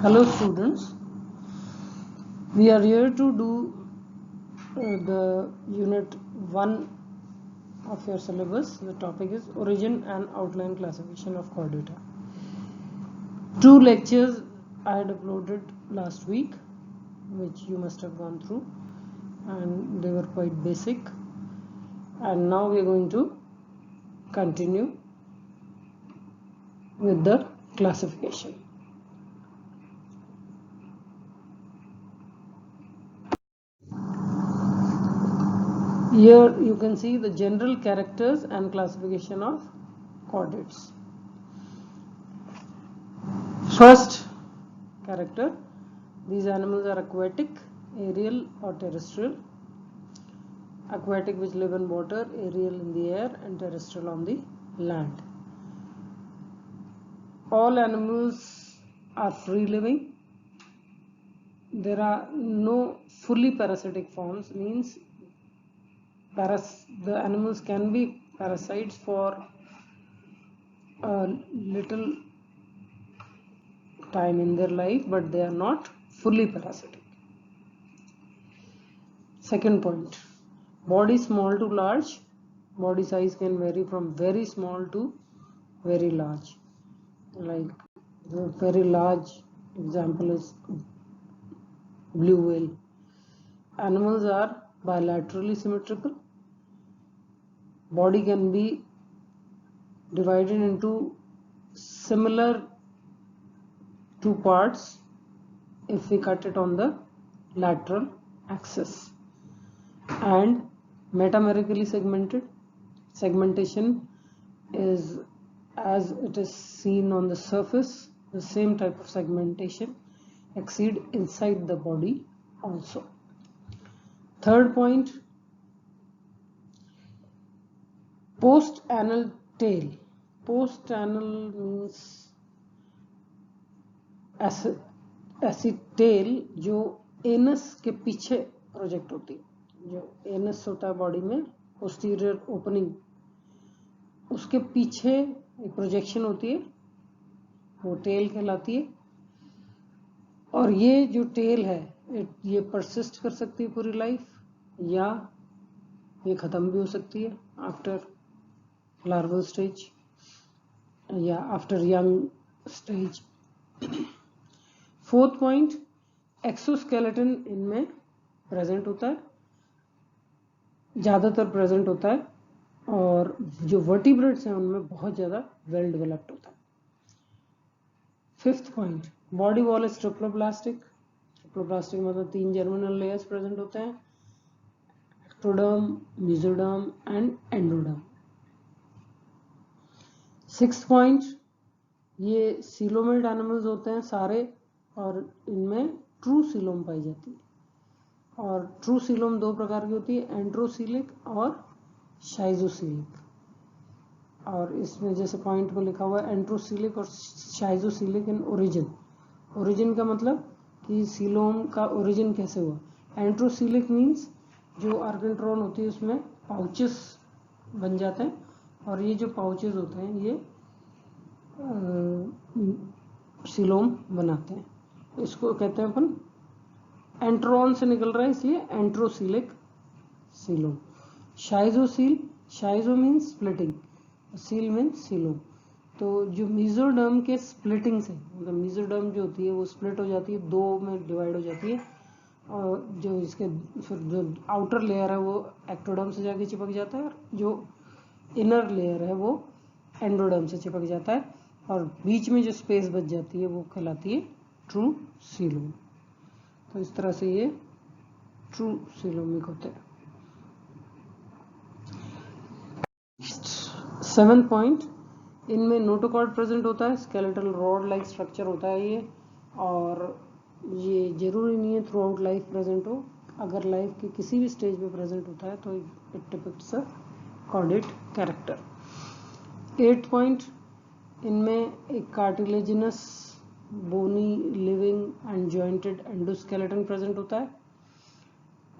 Hello students, we are here to do the unit 1 of your syllabus. The topic is origin and outline classification of chordata. 2 lectures I had uploaded last week, which you must have gone through, and they were quite basic, and now we are going to continue with the classification. Here you can see the general characters and classification of chordates. First character, these animals are aquatic, aerial or terrestrial. Aquatic, which live in water, aerial in the air, and terrestrial on the land. All animals are free living. There are no fully parasitic forms, means the animals can be parasites for a little time in their life, but they are not fully parasitic. Second point, body small to large. Body size can vary from very small to very large. Like the very large example is blue whale. Animals are bilaterally symmetrical. Body can be divided into similar two parts if we cut it on the lateral axis, and metamerically segmented. Segmentation is as it is seen on the surface. The same type of segmentation exceed inside the body also. Third point, post-anal tail. Post-anal means ऐसी tell जो anus के पीछे project होती है. जो anus होता है body में, पोस्टीरियर ओपनिंग, उसके पीछे एक प्रोजेक्शन होती है, वो टेल कहलाती है. और ये जो टेल है ये परसिस्ट कर सकती है पूरी लाइफ, या ये ख़त्म भी हो सकती है आफ्टर लार्वल स्टेज या after young stage. Fourth point, exoskeleton इनमें प्रेजेंट होता है, ज़्यादातर प्रेजेंट होता है, और जो वर्टिब्रेट्स हैं उनमें बहुत ज़्यादा वेल डेवलप्ड होता है. Fifth point, body wall is ट्रिप्लोप्लास्टिक. ट्रिप्लोप्लास्टिक मतलब 3 जर्मिनल लेयर्स प्रेजेंट होते हैं, ectoderm, mesoderm and endoderm. Sixth point, ये सीलोमेड एनिमल्स होते हैं सारे, और इनमें ट्रू सीलोम पाई जाती है. और ट्रू सीलोम 2 प्रकार की होती है, एंड्रोसीलिक और शाइजोसीलिक. और इसमें जैसे पॉइंट में लिखा हुआ है एंड्रोसीलिक और शाइजोसीलिक इन ओरिजिन. ओरिजिन का मतलब कि सीलोम का ओरिजिन कैसे हुआ. एंड्रोसीलिक मीन्स जो आर्गेंट्रॉन होती है उसमें पाउचेस बन जाते हैं, और ये जो पाउचेस होते हैं ये सीलोम बनाते हैं. इसको कहते हैं अपन एंट्रॉन से निकल रहा है इसलिए एंट्रोसीलिक coelom. शाइजोसील, शाइजो means splitting, seal means coelom. तो जो मेसोडर्म के स्प्लिटिंग से, मतलब मेसोडर्म जो होती है वो स्प्लिट हो जाती है, 2 में डिवाइड हो जाती है, और जो इसके फिर जो आउटर लेयर है वो एक्टोडर्म से जाके चिपक जाता है, और जो इनर लेयर है वो एंडोडर्म से चिपक जाता है, और बीच में जो स्पेस बच जाती है वो कहलाती है ट्रू सीलोम. तो इस तरह से ये ट्रू सीलोमिक होते हैं. 7th पॉइंट, इनमें नोटोकॉर्ड प्रेजेंट होता है. स्केलेटल रॉड लाइक स्ट्रक्चर होता है ये, और ये जरूरी नहीं है थ्रू आउट लाइफ प्रेजेंट हो. अगर लाइफ के किसी भी स्टेज पे प्रेजेंट होता है तो it depicts a chordate character. 8th point, इनमें एक cartilaginous, bony, living and jointed endoskeleton present होता है.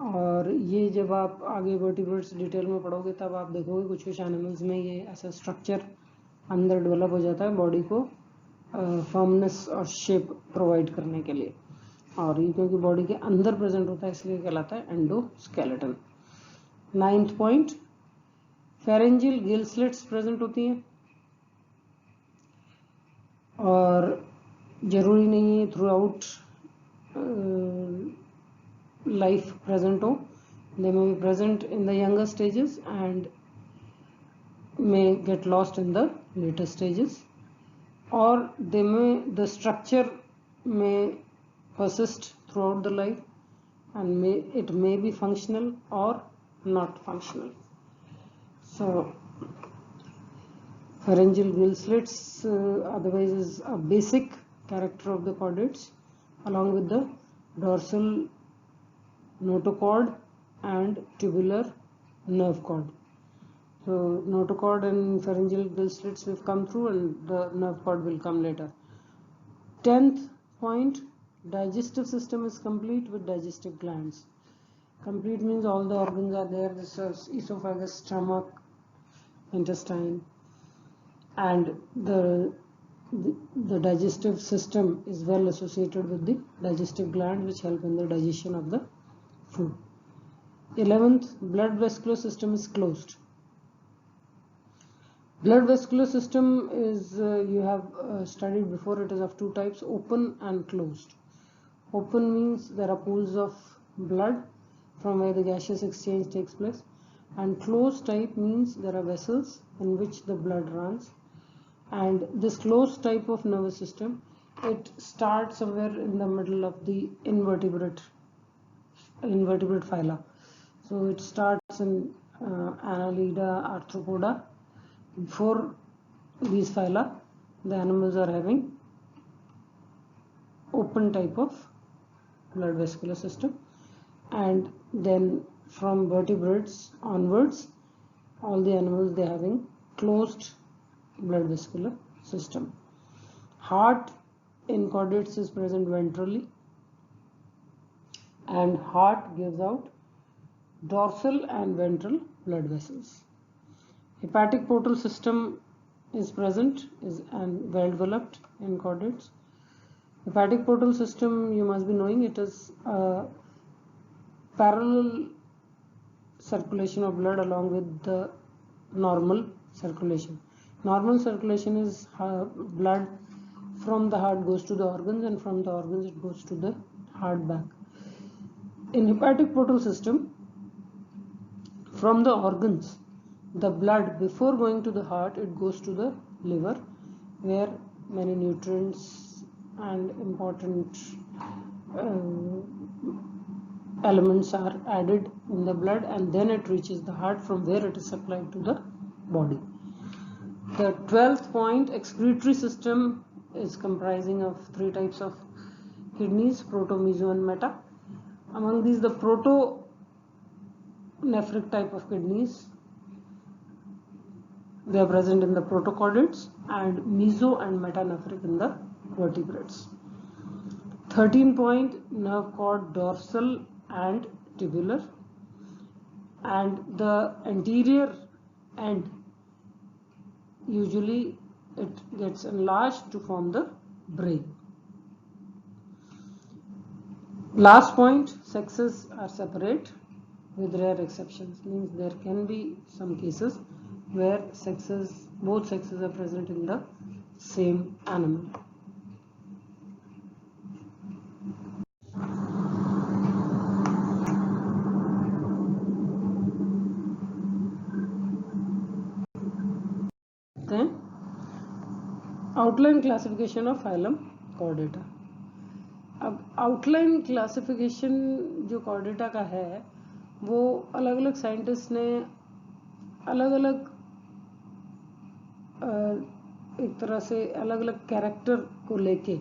और ये जब आप आगे वर्टिब्रेट्स डिटेल में पढ़ोगे तब आप देखोगे कुछ एनिमल्स में ये ऐसा स्ट्रक्चर अंदर डेवलप हो जाता है बॉडी को फर्मनेस और शेप प्रोवाइड करने के लिए, और ये क्योंकि बॉडी के अंदर प्रेजेंट होता है इसलिए कहलाता है endoskeleton. 9th point, pharyngeal gill slits present होती हैं, और जरूरी नहीं है थ्रू आउट लाइफ प्रेजेंट हो, they may be present in the younger stages and may get lost in the later stages, or the structure may persist throughout the life and it may be functional or not functional. So pharyngeal gill slits otherwise is a basic character of the chordates, along with the dorsal notochord and tubular nerve cord. So notochord and pharyngeal gill slits we've come through, and the nerve cord will come later. 10th point, digestive system is complete with digestive glands. Complete means all the organs are there. This is esophagus, stomach, intestine, and the digestive system is well associated with the digestive glands, which help in the digestion of the food. 11th, blood vascular system is closed. Blood vascular system is you have studied before. It is of two types, open and closed. Open means there are pools of blood from where the gaseous exchange takes place, and closed type means there are vessels in which the blood runs. And this closed type of nervous system, it starts somewhere in the middle of the invertebrate phyla. So it starts in Annelida, Arthropoda. Before these phyla, the animals are having open type of blood vascular system, and then from vertebrates onwards, all the animals they are having closed blood vascular system. Heart in chordates is present ventrally, and heart gives out dorsal and ventral blood vessels. Hepatic portal system is present and well developed in chordates. Hepatic portal system, you must be knowing, it is a parallel circulation of blood along with the normal circulation. Normal circulation is blood from the heart goes to the organs, and from the organs it goes to the heart back. In hepatic portal system, from the organs, the blood before going to the heart, it goes to the liver, where many nutrients and important elements are added in the blood, and then it reaches the heart, from where it is supplied to the body. The 12th point, excretory system is comprising of three types of kidneys, proto, meso and meta. Among these, the proto-nephric type of kidneys, they are present in the protochordates, and meso and metanephric in the vertebrates. 13 point, nerve cord dorsal and tubular, and the anterior end usually it gets enlarged to form the brain. Last point, sexes are separate with rare exceptions, means there can be some cases where both sexes are present in the same animal. Then outline classification of phylum Chordata. अब outline classification जो Chordata का है, वो अलग अलग scientist ने अलग अलग एक तरह से अलग अलग कैरेक्टर को लेके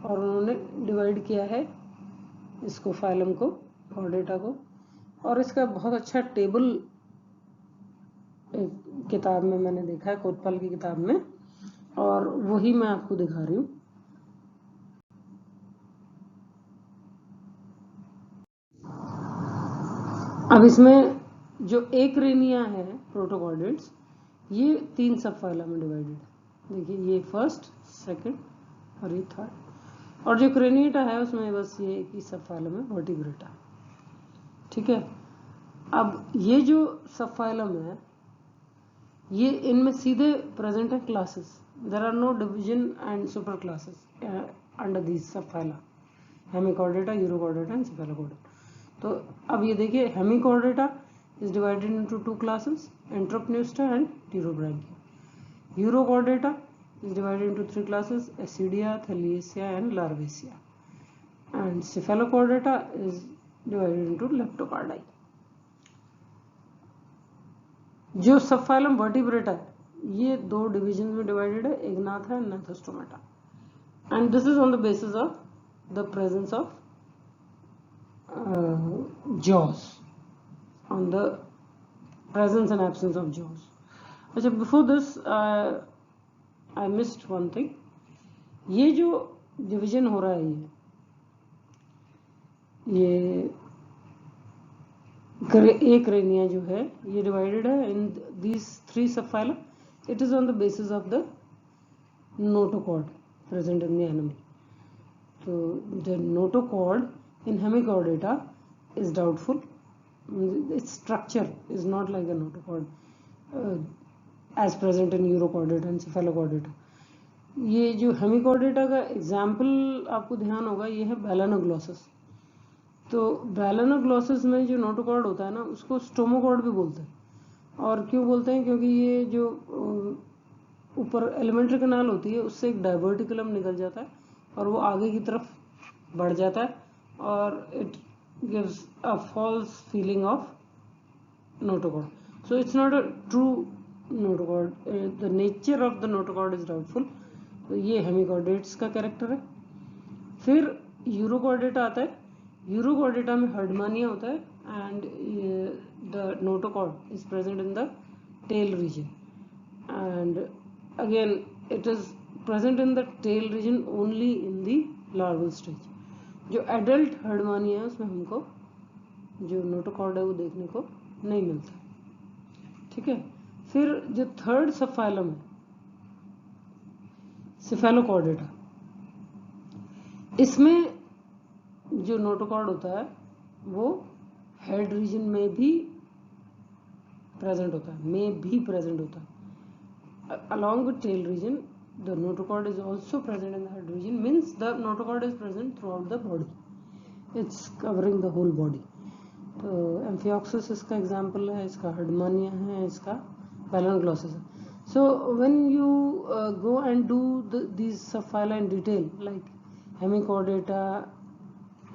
और उन्होंने डिवाइड किया है इसको, फाइलम को, कॉर्डेटा को। और इसका बहुत अच्छा टेबल एक किताब में मैंने देखा है, कोतवाल की किताब में, और वही मैं आपको दिखा रही हूँ। अब इसमें जो एक रेनिया है प्रोटोकॉर्डेट्स, ये 3 सब फाइलम में डिवाइडेड है। देखिए ये फर्स्ट, सेकंड और ये थर्ड। और जो क्रेनिएटा है उसमें बस ये कि सबफाइलम है वर्टिब्रेटा। ठीक है, अब ये जो सबफाइलम है ये इनमें सीधे प्रेजेंट है classes. There are no division and super classes under these subphyla, Hemichordata, Urochordata and Cephalochordata. तो अब ये देखिए Hemichordata is divided into two classes, Entropneusta and Pterobrachia. Urochordata is divided into three classes, Ascidia, Thaliacea and Larvaceae. And Cephalochordata is divided into Leptocardi. जो subphylum Vertebrata है ये दो division में divided है, Agnatha and Gnathostomata, and this is on the basis of the presence of jaws, on the presence and absence of jaws. अच्छा, before this I missed one thing. ये जो division हो रहा है ये एक क्रेनिया जो है ये डिवाइडेड है in these three subphyla. It is on the basis of the notochord present in the animal. तो the notochord in Hemichordata is doubtful. Its structure is not like the notochord as present in Urochordata and Cephalochordata. ये जो Hemichordata का example आपको ध्यान होगा ये है Balanoglossus. तो बैलेनोग्लॉसस में जो नोटोकॉर्ड होता है ना उसको स्टोमोकॉर्ड भी बोलते हैं. और क्यों बोलते हैं? क्योंकि ये जो ऊपर एलिमेंट्री कैनाल होती है उससे एक डायवर्टिकुलम निकल जाता है और वो आगे की तरफ बढ़ जाता है और it gives a false feeling of notochord. So it's not a true notochord. The nature of the notochord is doubtful. तो ये हेमिकॉर्डेट्स का कैरेक्टर है. फिर यूरोकॉर्डेटा आता है. यूरोकॉर्डेटा में हर्डमानिया होता है and the notochord is present in the tail region and again it is present in the tail region only in the larval stage. जो एडल्ट हर्डमानिया है उसमें हमको जो नोटोकॉर्ड है वो देखने को नहीं मिलता. ठीक है, फिर जो थर्ड सबफाइलम है सेफेलोकॉर्डेटा, इसमें जो नोटोकॉर्ड होता है वो हेड रीजन में भी प्रेजेंट होता है, along with tail region. The notochord is also present in the head region, means the notochord is present throughout the body. It's covering the whole body. तो एम्फिऑक्सिस इसका example है, इसका Herdmania है, इसका बैलेनोग्लॉसस है. So when you go and do these subphyla in detail, like Hemichordata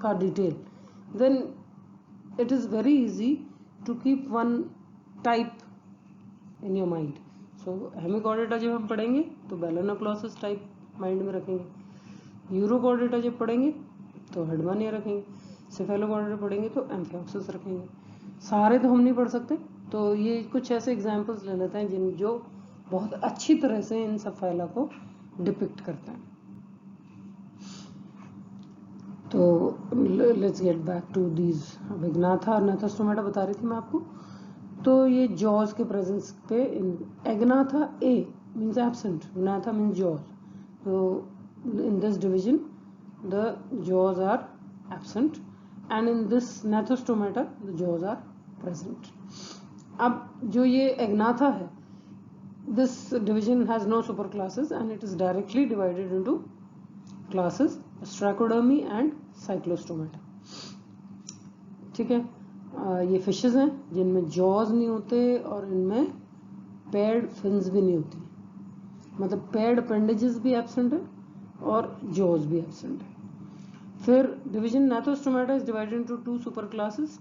का detail, then it is very easy to keep one type in your mind. So Hemichordata जब हम पढ़ेंगे तो बैलेनोग्लॉसस टाइप माइंड में रखेंगे. Urochordata जब पढ़ेंगे तो हर्डमानिया रखेंगे. सेफेलोकॉर्डेटा पढ़ेंगे तो एम्फिऑक्सिस रखेंगे. सारे तो हम नहीं पढ़ सकते, तो ये कुछ ऐसे एग्जांपल्स ले लेते हैं जिन जो बहुत अच्छी तरह से इन सबफाइला को डिपिक्ट करते हैं. तो let's get back to these. अब एग्नाथा और नाथोस्टोमेटा बता रही थी मैं आपको. तो ये जॉज के प्रेजेंस पे Agnatha a means absent, gnatha means jaws. तो in this division the jaws are absent and in this Gnathostomata the jaws are present. अब जो ये एग्नाथा है, this division has no super classes and it is directly divided into classes Ostracodermi and Cyclostomata. ठीक है, ये fishes हैं जिनमें jaws नहीं होते और इनमें पेड फिन्स भी नहीं होती, मतलब पेड अपेंडेजेस भी एब्सेंट है और जॉज भी एब्सेंट है. फिर division Gnathostomata is divided into two super classes,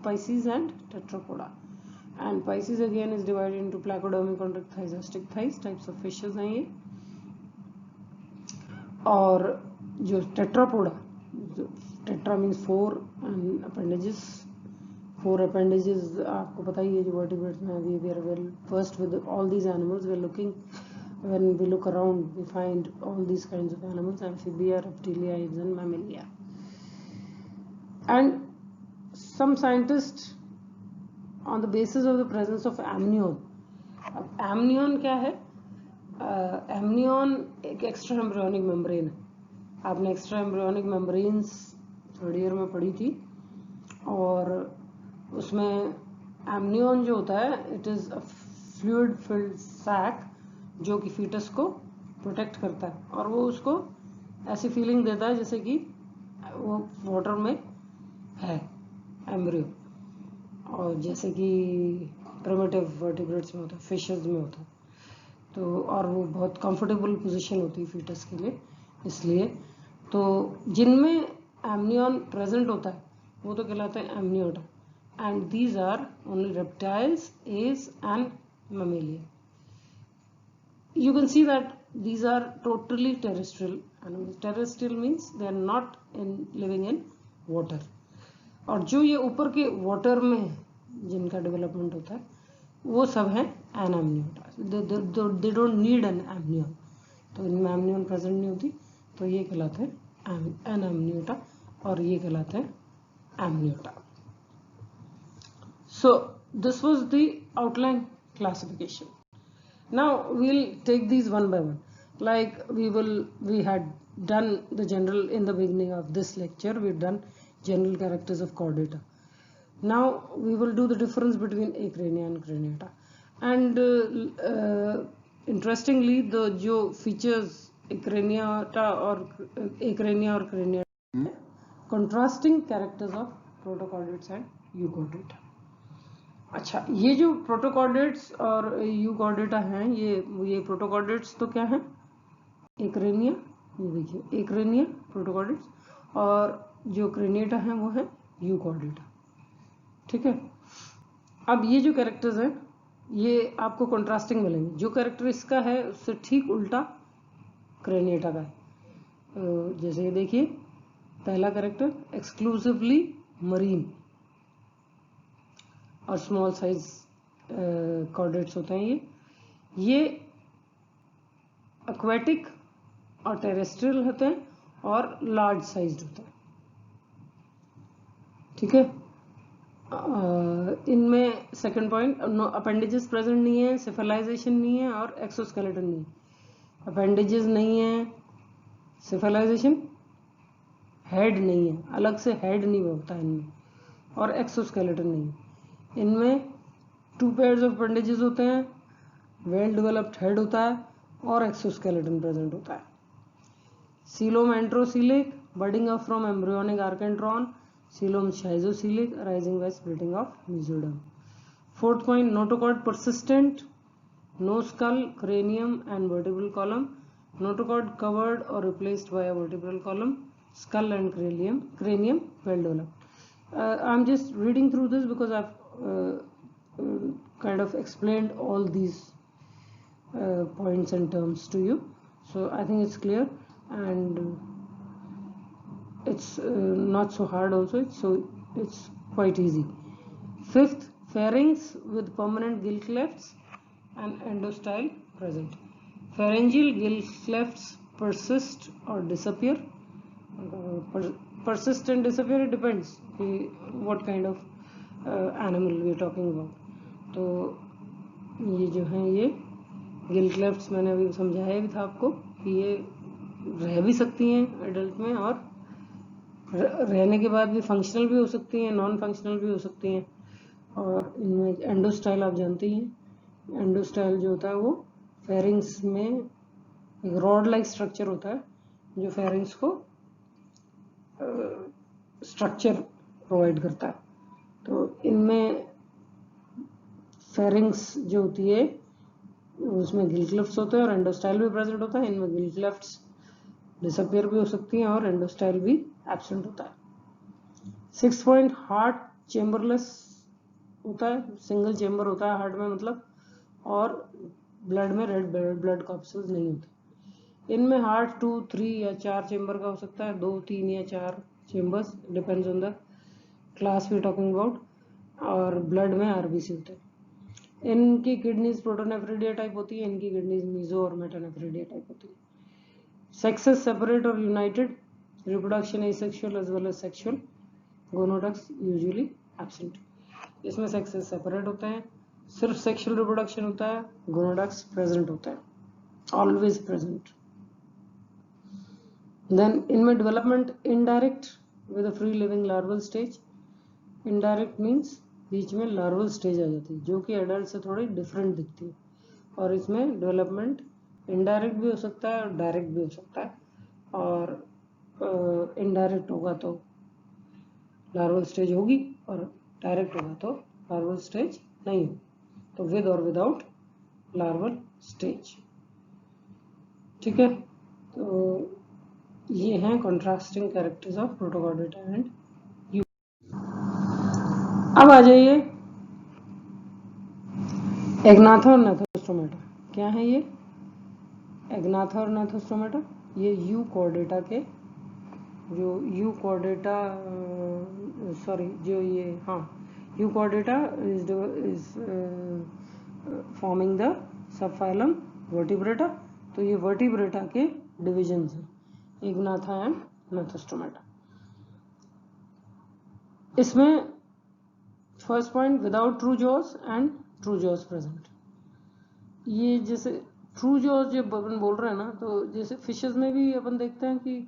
Pisces and Tetrapoda. And Pisces again is divided into Placodermi और थाइजास्टिक थाइस टाइप्स ऑफ फिशेस हैं ये. और जो Tetrapoda, tetra means four and appendages, 4 appendages आपको पता ही है जो vertebrates में है. We are well versed with all these animals. We are looking, when we look around we find all these kinds of animals: amphibia, reptilia, and mammalia. And some scientists, on the basis of the presence of amnion. अब amnion क्या है? Amnion एक extra embryonic membrane है, आपने extra embryonic membranes third year में पढ़ी थी, और उसमें एमनियन जो होता है it is a fluid filled sac जो कि फीटस को प्रोटेक्ट करता है, और वो उसको ऐसी फीलिंग देता है जैसे कि वो वाटर में है एम्ब्रियो, और जैसे कि प्रिमिटिव वर्टिब्रेट्स में होता है, फिशेस में होता है, तो और वो बहुत कंफर्टेबल पोजीशन होती है फीटस के लिए। इसलिए तो जिनमें एमनियन प्रेजेंट होता है वो तो कहलाते हैं amniota, and these are only reptiles, aves and mammalia. You can see that these are totally terrestrial animals. Terrestrial means they are not living in water. और जो ये ऊपर के वाटर में जिनका डेवलपमेंट होता है वो सब है Anamniota, they don't need an amnion, तो इनमें एमनियन प्रेजेंट नहीं होती, तो ये कहलाते हैं एनामनियोटा और ये कहलाते हैं Amniota. So this was the outline classification. Now we'll take these one by one. Like we had done the general in the beginning of this lecture. We've done general characters of chordata. Now we will do the difference between acrania and craniata. And interestingly, the जो features acraniata और acrania और craniata, contrasting characters of protochordates and euchordata. अच्छा, ये जो protochordates और euchordata हैं, ये protochordates तो क्या है, एक्रेनिया, ये देखिए एक्रेनिया प्रोटोकॉर्डेट्स, और जो क्रेनिएटा है वो है यूकॉर्डेटा. ठीक है. अब ये जो कैरेक्टर्स हैं ये आपको कंट्रास्टिंग मिलेंगे. जो कैरेक्टर इसका है उससे ठीक उल्टा क्रेनिएटा का है. जैसे ये देखिए, पहला कैरेक्टर एक्सक्लूसिवली मरीन और स्मॉल साइज कॉर्डेट्स होते हैं. ये एक्वेटिक और टेरेस्ट्रियल होते हैं और लार्ज साइज्ड होते हैं. ठीक है. इनमें सेकंड पॉइंट, अपेंडेजेस प्रेजेंट नहीं है, सिफेलाइजेशन नहीं है और एक्सोस्केलेटन नहीं है. अपेंडेजेस नहीं है, सिफेलाइजेशन, हेड नहीं है, अलग से हेड नहीं होता इनमें, और एक्सोस्केलेटन नहीं है. इनमें 2 पेयर्स ऑफ अपेंडेजेस होते हैं, वेल डेवलप्ड हेड होता है और एक्सोस्केलेटन प्रेजेंट होता है. Coelom enterocoelic, budding up from embryonic archenteron. Coelom schizocoelic, arising by splitting of mesoderm. Fourth point, notochord persistent, no skull, cranium and vertebral column. Notochord covered or replaced by a vertebral column. Skull and cranium well developed. I'm just reading through this because I've kind of explained all these points and terms to you, so I think it's clear, and it's not so hard also, it's quite easy. Fifth, pharynx with permanent gill clefts and endostyle present. Pharyngeal gill clefts persist or disappear. Persist and disappear, it depends what kind of animal we are talking about. तो ये जो है ये गिल क्लेफ्ट्स मैंने अभी समझाया भी था आपको कि ये रह भी सकती हैं एडल्ट में, और रहने के बाद भी फंक्शनल भी हो सकती हैं, नॉन फंक्शनल भी हो सकती हैं. और इनमें एंडोस्टाइल आप जानते ही हैं. एंडोस्टाइल जो होता है वो फेरिंग्स में एक रॉड लाइक स्ट्रक्चर होता है जो फेरिंग्स को स्ट्रक्चर प्रोवाइड करता है. तो इनमें फेरिंग्स जो होती है उसमें गिल क्लेफ्ट्स होते हैं और एंडोस्टाइल भी प्रेजेंट होता है. इनमें गिल क्लेफ्ट्स डिसअपियर भी हो सकती हैं और एंडोस्टाइल भी एब्सेंट होता है. 6 पॉइंट, हार्ट चेम्बरलेस होता है, सिंगल चेम्बर होता है हार्ट में मतलब, और ब्लड में रेड ब्लड कॉर्पसेल्स नहीं होते. इनमें हार्ट 2, 3 या 4 चेम्बर का हो सकता है, 2, 3 या 4 chambers, depends on the class we talking about. और ब्लड में आरबीसी होते हैं. इनकी किडनीज प्रोटोनेफ्रिडिया टाइप होती है, इनकी किडनीज मीजो और मेटानेफ्रिडिया टाइप होती है. सेक्सेस सेपरेट और united, reproduction asexual as well as sexual, gonoducts usually absent. इसमें सेक्सेस सेपरेट होते हैं, सिर्फ सेक्सुअल रिप्रोडक्शन होता है, गोनोडक्स प्रेजेंट होता है. always present. Then इनमें development indirect with a free living larval stage. Indirect means बीच में larval stage आ जाती है जो कि adult से थोड़ी different दिखती है, और इसमें development indirect भी हो सकता है और direct भी हो सकता है, और indirect होगा तो larval stage होगी और direct होगा तो larval stage नहीं होगी, तो with और without larval stage. ठीक है, तो ये हैं contrasting characters of Protochordata and U. अब आ जाइए एग्नाथा और नेथोस्टोमेटा. क्या है ये एग्नाथा और नेथोस्टोमेटा? ये यू कॉर्डेटा के जो यू कॉर्डेटा जो ये euchordata is forming the subphylum vertebrata. तो ये वर्टिब्रेटा के डिविजन्स हैं इग्नाथा एंड नेथोस्टोमेटा. इसमें first point without true jaws and true jaws present. ये जैसे ट्रू जॉस जब अपन बोल रहे हैं ना, तो जैसे फिशेस में भी अपन देखते हैं कि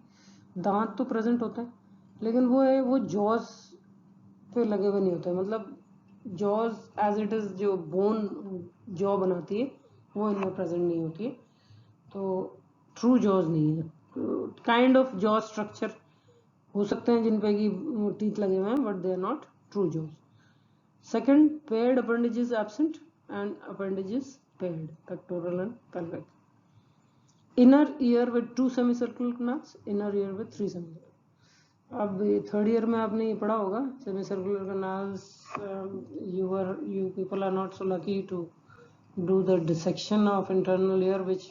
दांत तो प्रेजेंट होते हैं, लेकिन वो जॉस पे लगे हुए नहीं होते. मतलब जॉस एज इट इज जो बोन जॉ बनाती है वो इनमें प्रेजेंट नहीं होती है, तो ट्रू जॉस नहीं है. काइंड ऑफ जॉ स्ट्रक्चर हो सकते हैं जिन पे कि टीथ लगे हुए हैं, but they are not true jaws. Second, paired appendages absent and appendages paired, pectoral and pelvic. Inner ear with 2 semicircular canals, inner ear with 3 semicircular. अब थर्ड ईयर में आपने ये पढ़ा होगा semicircular canals. You people are not so lucky to do the dissection of internal ear which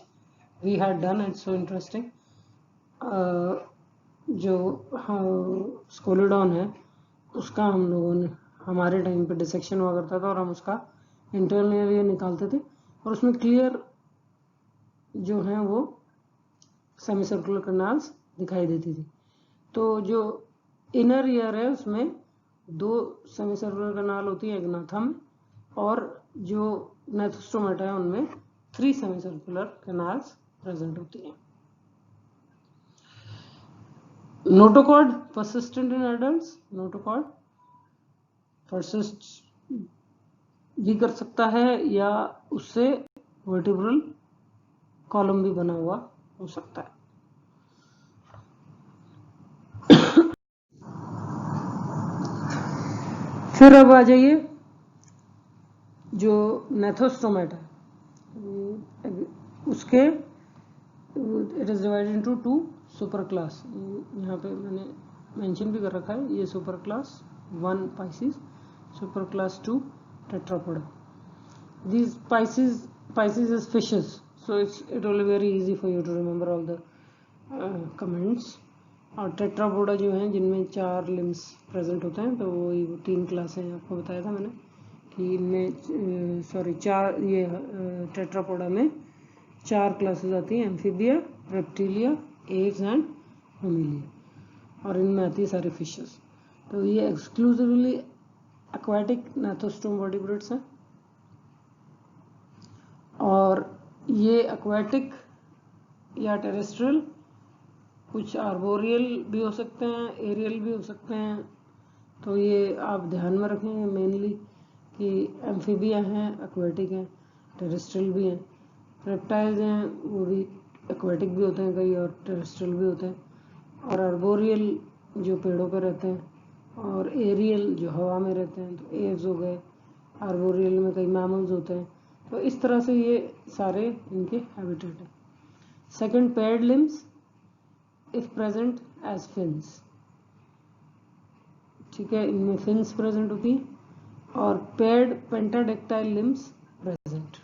we had done. It's so interesting. जो स्कोलिडॉन है उसका हम लोगों ने हमारे टाइम पे डिसेक्शन हुआ करता था और हम उसका इंटरनल ईयर निकालते थे, और उसमें क्लियर जो है वो सेमी सर्कुलर कैनाल्स दिखाई देती थी. तो जो इनर ईयर है उसमें 2 सेमी सर्कुलर कैनाल होती है एग्नाथा में, और जो नेथोस्टोमेटा है उनमें 3 सेमी सर्कुलर कैनाल्स प्रेजेंट होती हैं. Notochord persistent in adults. Notochord persist भी कर सकता है या उससे वर्टिब्रल कॉलम भी बना हुआ हो सकता है. फिर अब आ जाइए जो नेथोस्टोमेटा उसके it is divided into 2 super class. यहाँ पे मैंने मेंशन भी कर रखा है. ये super class 1 Pisces, super class 2 Tetrapoda. These Pisces is fishes, so it will be very easy for you to remember all the comments. और टेट्रापोडा जो हैं जिनमें 4 लिम्स प्रेजेंट होते हैं, तो वो 3 क्लासें आपको बताया था मैंने कि इनमें 4 ये टेट्रापोडा में 4 क्लासेस आती हैं, एम्फीबिया, रेप्टिलिया, एग्स एंड ममीलिया, और इनमें आती है सारी फिशेस. तो ये एक्सक्लूसिवली एक्वाटिक नेथोस्टोम वर्टिब्रेट्स हैं, और ये एक्वाटिक या टेरेस्ट्रियल, कुछ आर्बोरियल भी हो सकते हैं, एरियल भी हो सकते हैं. तो ये आप ध्यान में रखेंगे मेनली कि एम्फीबिया हैं, एक्वाटिक हैं, टेरेस्ट्रियल भी हैं. रेप्टाइल्स हैं वो भी एक्वाटिक भी होते हैं कई और टेरेस्ट्रियल भी होते हैं, और आर्बोरियल जो पेड़ों पर रहते हैं, और एरियल जो हवा में रहते हैं, तो एव्स हो गए. आर्बोरियल में कई मैमल्स होते हैं. तो इस तरह से ये सारे इनके हैबिटेट हैं. Second, paired limbs if present as fins. ठीक है, इनमें फिन्स प्रेजेंट होती हैं, और paired pentadactyl limbs present.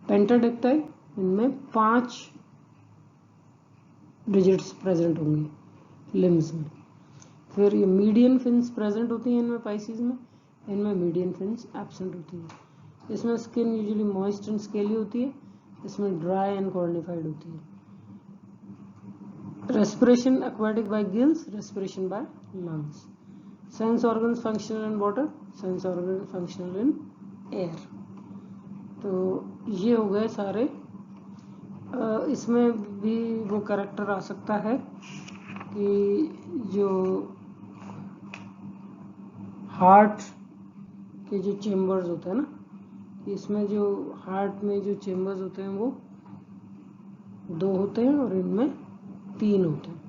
Pentadactyl इनमें 5 डिजिट्स प्रेजेंट होंगे लिम्स में. फिर ये मीडियन फिन्स प्रेजेंट होती हैं इनमें पाइसिस में, इनमें मीडियन फिन्स एब्सेंट होती है. इसमें skin usually moist and scaly होती है, इसमें ड्राई एंड कॉर्निफाइड होती है. Respiration aquatic by gills, respiration by lungs. Sense organs functional in water, sense organ functional in air. तो ये हो गए सारे। इसमें भी वो कैरेक्टर आ सकता है कि जो हार्ट के जो चेम्बर्स होते हैं ना, इसमें जो हार्ट में जो चेम्बर्स होते हैं वो 2 होते हैं और इनमें 3 होते हैं।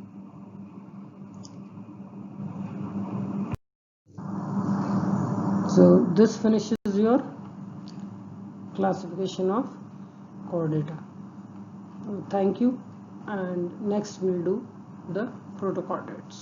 So this finishes your classification of chordata. Thank you, and next we'll do the protochordates.